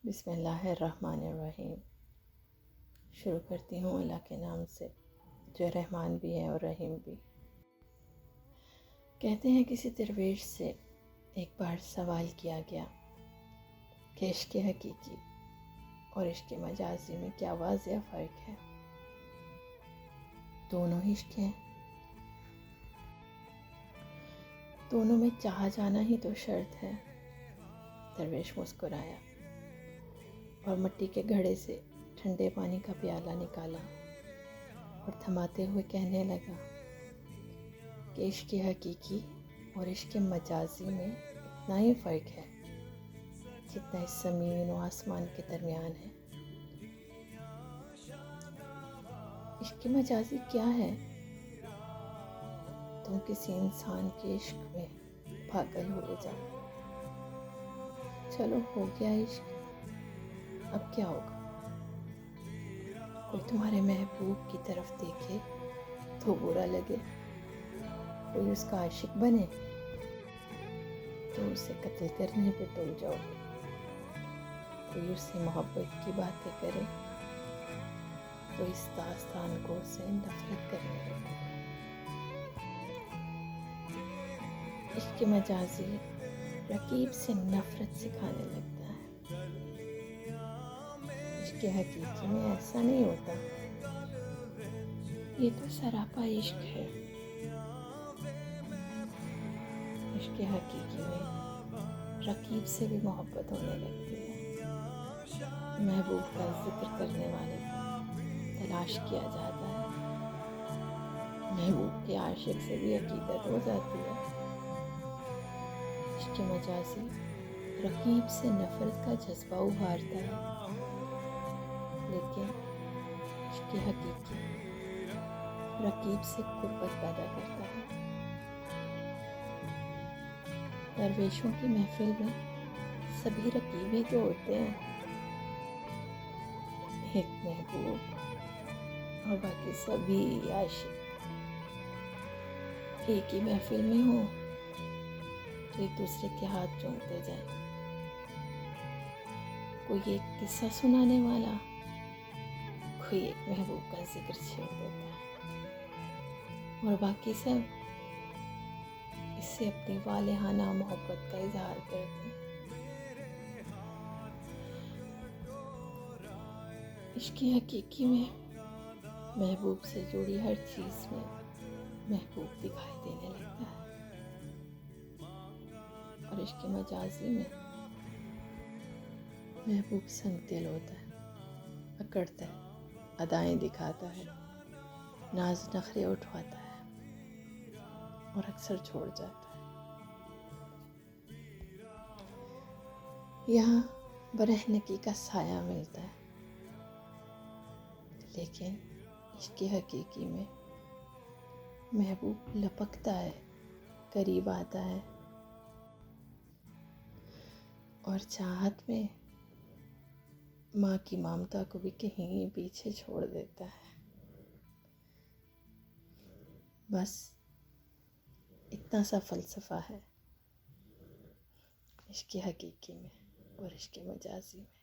بسم اللہ الرحمن الرحیم۔ شروع کرتی ہوں اللہ کے نام سے جو رحمان بھی ہے اور رحیم بھی۔ کہتے ہیں کسی درویش سے ایک بار سوال کیا گیا کہ عشق حقیقی اور عشق مجازی میں کیا واضح فرق ہے؟ دونوں عشق ہیں، دونوں میں چاہا جانا ہی تو شرط ہے۔ درویش مسکرایا اور مٹی کے گھڑے سے ٹھنڈے پانی کا پیالہ نکالا اور تھماتے ہوئے کہنے لگا کہ عشق حقیقی اور عشق مجازی میں اتنا ہی فرق ہے جتنا اس زمین و آسمان کے درمیان ہے۔ عشق مجازی کیا ہے؟ تم کسی انسان کے عشق میں پاگل ہوئے جاؤ، چلو ہو گیا عشق، اب کیا ہوگا؟ کوئی تمہارے محبوب کی طرف دیکھے تو برا لگے، کوئی اس کا عاشق بنے تو اسے قتل کرنے پہ تل جاؤ، کوئی اس سے محبت کی باتیں کرے تو اس داستان کو اسے نفرت کرنے لگے۔ عشق مجازی رقیب سے نفرت سکھانے لگتا ہے، عشق حقیقی میں ایسا نہیں ہوتا، یہ تو سراپا عشق ہے۔ عشق حقیقی میں رقیب سے بھی محبت ہونے لگتی ہے، محبوب کا ذکر کرنے والے کو تلاش کیا جاتا ہے، محبوب کے عاشق سے بھی عقیدت ہو جاتی ہے۔ عشق مجازی رقیب سے نفرت کا جذبہ ابھارتا ہے، لیکن عشق حقیقی رقیب سے قربت پیدا کرتا ہے۔ درویشوں کی محفل میں سبھی رقیب ہی تو ہوتے ہیں، ایک محبوب اور باقی سبھی عاشق۔ ایک ہی محفل میں ہو تو ایک دوسرے کے ہاتھ چومتے جائیں، کوئی ایک قصہ سنانے والا، کوئی ایک محبوب کا ذکر چھیڑ دیتا ہے اور باقی سب اس سے اپنی والہانہ محبت کا اظہار کرتے ہیں۔ عشق حقیقی میں محبوب سے جڑی ہر چیز میں محبوب دکھائی دینے لگتا ہے، اور عشق مجازی میں محبوب سنگ دل ہوتا ہے، اکڑتا ہے، ادائیں دکھاتا ہے، ناز نخرے اٹھواتا ہے اور اکثر چھوڑ جاتا ہے۔ یہاں برہنگی کا سایہ ملتا ہے، لیکن عشق حقیقی میں محبوب لپکتا ہے، قریب آتا ہے، اور چاہت میں ماں کی ممتا کو بھی کہیں پیچھے چھوڑ دیتا ہے۔ بس اتنا سا فلسفہ ہے عشق حقیقی میں اور عشق مجازی میں۔